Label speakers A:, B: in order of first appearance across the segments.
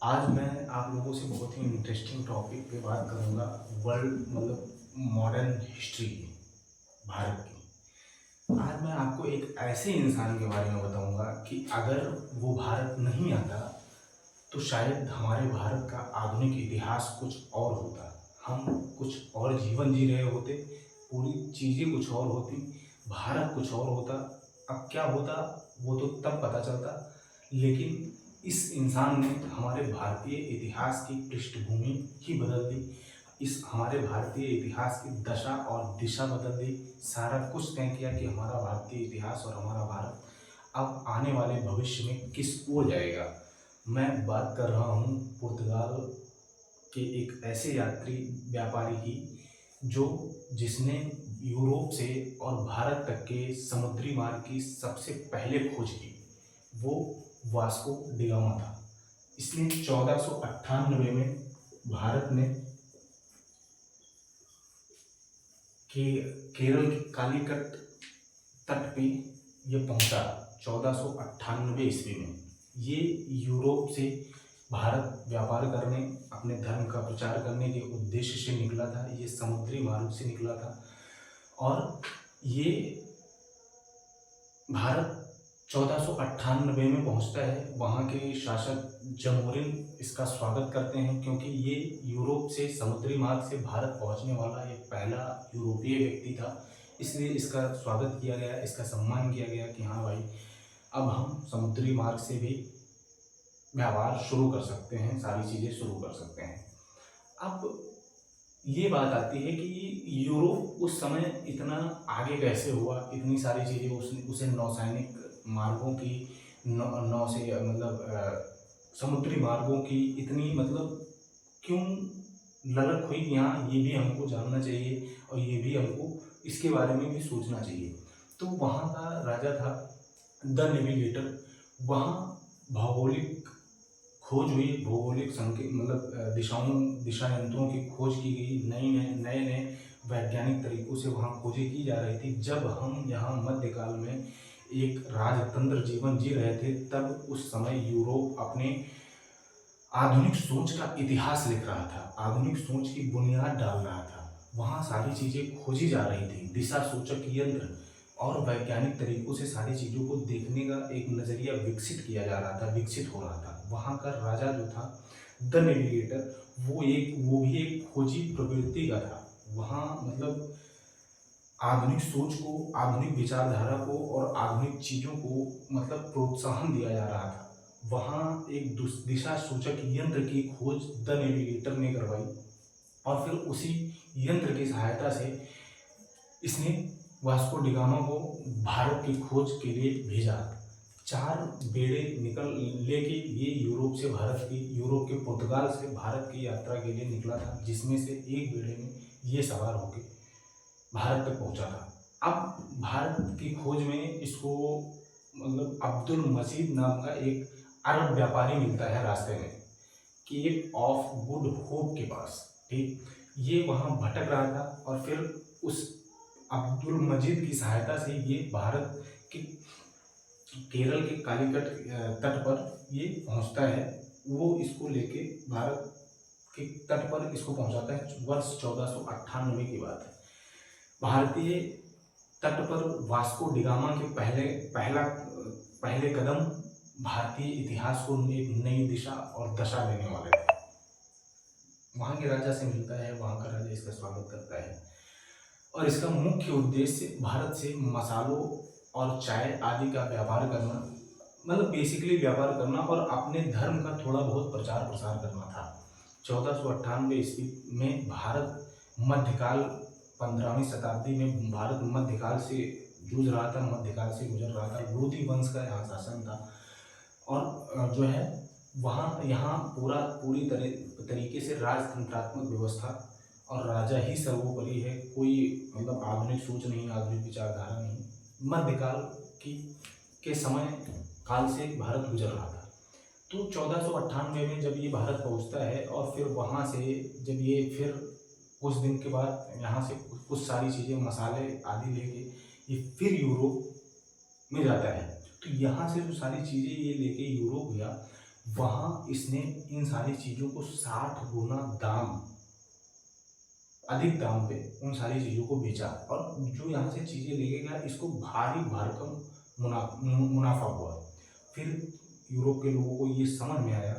A: आज मैं आप लोगों से बहुत ही इंटरेस्टिंग टॉपिक पे बात करूंगा। वर्ल्ड मॉडर्न हिस्ट्री की, भारत की। आज मैं आपको एक ऐसे इंसान के बारे में बताऊंगा कि अगर वो भारत नहीं आता तो शायद हमारे भारत का आधुनिक इतिहास कुछ और होता। हम कुछ और जीवन जी रहे होते, पूरी चीज़ें कुछ और होती, भारत कुछ और होता। अब क्या होता वो तो तब पता चलता, लेकिन इस इंसान ने हमारे भारतीय इतिहास की पृष्ठभूमि ही बदल दी। इस हमारे भारतीय इतिहास की दशा और दिशा बदल दी। सारा कुछ तय किया कि हमारा भारतीय इतिहास और हमारा भारत अब आने वाले भविष्य में किस ओर जाएगा। मैं बात कर रहा हूँ पुर्तगाल के एक ऐसे यात्री व्यापारी की जो जिसने यूरोप से और भारत तक के समुद्री मार्ग की सबसे पहले खोज की। वो वास्को डिगामा था। इसने 1498 में भारत में के केरल के कालीकट तट पे ये पहुंचा 1498 ईस्वी में। ये यूरोप से भारत व्यापार करने, अपने धर्म का प्रचार करने के उद्देश्य से निकला था। ये समुद्री मार्ग से निकला था और ये भारत 1498 में पहुंचता है। वहाँ के शासक जमोरिन इसका स्वागत करते हैं, क्योंकि ये यूरोप से समुद्री मार्ग से भारत पहुंचने वाला एक पहला यूरोपीय व्यक्ति था। इसलिए इसका स्वागत किया गया, इसका सम्मान किया गया कि हाँ भाई, अब हम समुद्री मार्ग से भी व्यवहार शुरू कर सकते हैं, सारी चीज़ें शुरू कर सकते हैं। अब ये बात आती है कि यूरोप उस समय इतना आगे कैसे हुआ। इतनी सारी चीज़ें उसे नौसैनिक मार्गों की, नौ नौ से समुद्री मार्गों की इतनी क्यों ललक हुई कि हाँ ये भी हमको जानना चाहिए और ये भी हमको इसके बारे में भी सोचना चाहिए। तो वहाँ का राजा था द नेविगेटर। वहाँ भौगोलिक खोज हुई, भौगोलिक संकेत दिशा यंत्रों की खोज की गई। नए नए वैज्ञानिक तरीकों से वहाँ खोजें की जा रही थी। जब हम यहाँ मध्यकाल में एक राजतंत्र जीवन जी रहे थे, तब उस समय यूरोप अपने आधुनिक सोच का इतिहास लिख रहा था, आधुनिक सोच की बुनियाद डाल रहा था। वहाँ सारी चीज़ें खोजी जा रही थी। दिशा सूचक यंत्र और वैज्ञानिक तरीकों से सारी चीज़ों को देखने का एक नज़रिया विकसित किया जा रहा था, विकसित हो रहा था। वहाँ का राजा जो था द नेविगेटर, वो भी एक खोजी प्रवृत्ति का था। वहाँ आधुनिक सोच को, आधुनिक विचारधारा को और आधुनिक चीज़ों को प्रोत्साहन दिया जा रहा था। वहाँ एक दिशा सूचक यंत्र की खोज द नेविगेटर ने करवाई और फिर उसी यंत्र की सहायता से इसने वास्को डिगामा को भारत की खोज के लिए भेजा। 4 बेड़े निकल लेके ये यूरोप के पुर्तगाल से भारत की यात्रा के लिए निकला था, जिसमें से एक बेड़े में ये सवार होके भारत तक पहुंचा था। अब भारत की खोज में इसको अब्दुल मजीद नाम का एक अरब व्यापारी मिलता है रास्ते में, केप ऑफ गुड होप के पास। ठीक, ये वहाँ भटक रहा था और फिर उस अब्दुल मजीद की सहायता से ये भारत के केरल के कालीकट तट पर ये पहुँचता है। वो इसको लेके भारत के तट पर इसको पहुँचाता है। वर्ष 1498 की बात है। भारतीय तट पर वास्को डिगामा के पहले कदम भारतीय इतिहास को एक नई दिशा और दशा देने वाले थे। वहाँ के राजा से मिलता है, वहाँ का राजा इसका स्वागत करता है और इसका मुख्य उद्देश्य भारत से मसालों और चाय आदि का व्यापार करना, बेसिकली व्यापार करना और अपने धर्म का थोड़ा बहुत प्रचार प्रसार करना था। 1498 ईस्वी में भारत मध्यकाल, 15वीं शताब्दी में भारत मध्यकाल से जूझ रहा था, मध्यकाल से गुजर रहा था। लोधी वंश का यहाँ शासन था और जो है वहाँ यहाँ पूरी तरीके से राजतंत्रात्मक व्यवस्था और राजा ही सर्वोपरि है। कोई आधुनिक सोच नहीं, आधुनिक विचारधारा नहीं। मध्यकाल की के समय काल से भारत गुजर रहा था। तो 1498 में जब ये भारत पहुंचता है और फिर वहाँ से जब ये फिर कुछ दिन के बाद यहाँ से कुछ सारी चीज़ें, मसाले आदि लेके ये फिर यूरोप में जाता है। तो यहाँ से जो सारी चीज़ें ये लेके यूरोप गया, वहाँ इसने इन सारी चीज़ों को 60 गुना दाम, अधिक दाम पे उन सारी चीज़ों को बेचा, और जो यहाँ से चीज़ें लेके गया इसको भारी भरकम मुनाफा हुआ। फिर यूरोप के लोगों को ये समझ में आया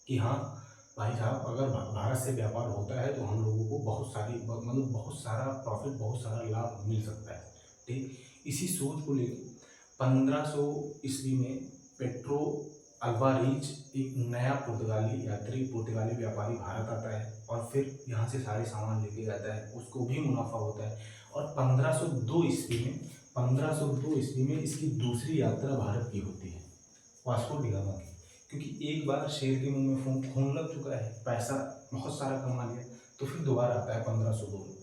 A: कि हाँ भाई साहब, अगर भारत से व्यापार होता है तो हम लोगों को बहुत सारी मतलब बहुत सारा प्रॉफिट, बहुत सारा लाभ मिल सकता है। ठीक, इसी सोच को लेकर 1500 ईस्वी में पेट्रो अल्वारीज, एक नया पुर्तगाली यात्री, पुर्तगाली व्यापारी भारत आता है और फिर यहाँ से सारे सामान लेके जाता है, उसको भी मुनाफा होता है। और 1502 ईस्वी में 1502 ईस्वी में इसकी दूसरी यात्रा भारत की होती है, वास्को डी गामा की। क्योंकि एक बार शेर के मुंह में खून लग चुका है, पैसा बहुत सारा कमा लिया, तो फिर दोबारा आता है 1502 में।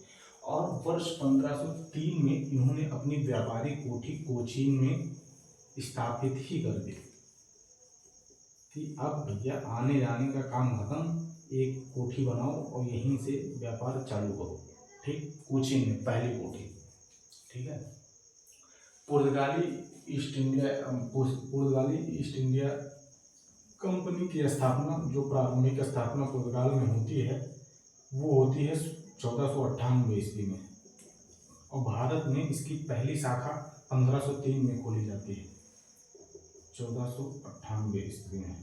A: और वर्ष 1503 में इन्होंने अपनी व्यापारिक कोठी कोचीन में स्थापित ही कर दी कि अब भैया आने जाने का काम खत्म, एक कोठी बनाओ और यहीं से व्यापार चालू करो। ठीक, कोचीन में पहली कोठी। ठीक है। पुर्तगाली ईस्ट इंडिया कंपनी की स्थापना, जो प्रारंभिक स्थापना पुर्तगाल में होती है, वो होती है 1498 ईस्वी में, और भारत में इसकी पहली शाखा 1503 में खोली जाती है, 1498 ईस्वी में।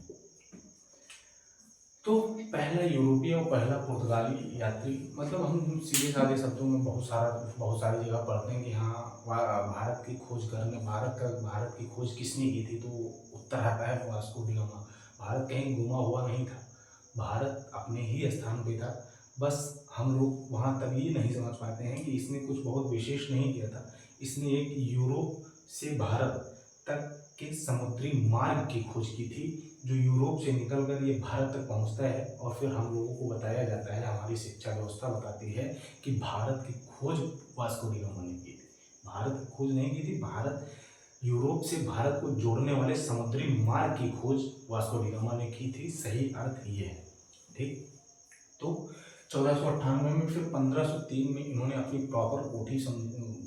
A: तो पहला यूरोपीय और पहला पुर्तगाली यात्री, मतलब हम सीधे साधे शब्दों में बहुत सारी जगह पढ़ते हैं कि हाँ भारत की खोज करने, भारत की खोज किसने की थी, तो उत्तर आता है वास्को डी गामा। भारत कहीं घुमा हुआ नहीं था, भारत अपने ही स्थान पे था। बस हम लोग वहाँ तक ये नहीं समझ पाते हैं कि इसने कुछ बहुत विशेष नहीं किया था, इसने एक यूरोप से भारत तक के समुद्री मार्ग की खोज की थी, जो यूरोप से निकलकर ये भारत तक पहुंचता है। और फिर हम लोगों को बताया जाता है, हमारी शिक्षा व्यवस्था बताती है कि भारत की खोज वास्को डी गामा ने की थी। भारत की खोज नहीं की थी, भारत यूरोप से भारत को जोड़ने वाले समुद्री मार्ग की खोज वास्को डी गामा ने की थी, सही अर्थ ये है। ठीक, तो 1498 में, फिर 1503 में इन्होंने अपनी प्रॉपर कोठी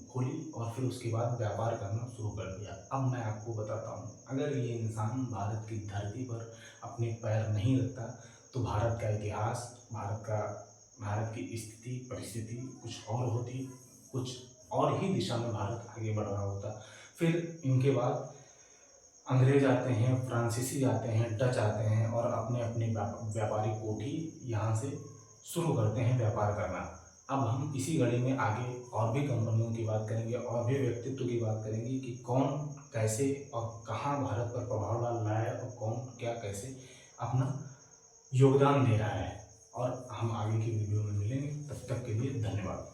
A: खोली और फिर उसके बाद व्यापार करना शुरू कर दिया। अब मैं आपको बताता हूँ, अगर ये इंसान भारत की धरती पर अपने पैर नहीं रखता तो भारत का इतिहास, भारत की स्थिति परिस्थिति कुछ और होती, कुछ और ही दिशा में भारत आगे बढ़ रहा होता। फिर इनके बाद अंग्रेज आते हैं, फ्रांसीसी आते हैं, डच आते हैं और अपने अपने व्यापारिक कोठी यहाँ से शुरू करते हैं व्यापार करना। अब हम इसी कड़ी में आगे और भी कंपनियों की बात करेंगे और भी व्यक्तित्व की बात करेंगे कि कौन कैसे और कहाँ भारत पर प्रभाव डाल रहा है और कौन क्या कैसे अपना योगदान दे रहा है। और हम आगे की वीडियो में मिलेंगे, तब तक के लिए धन्यवाद।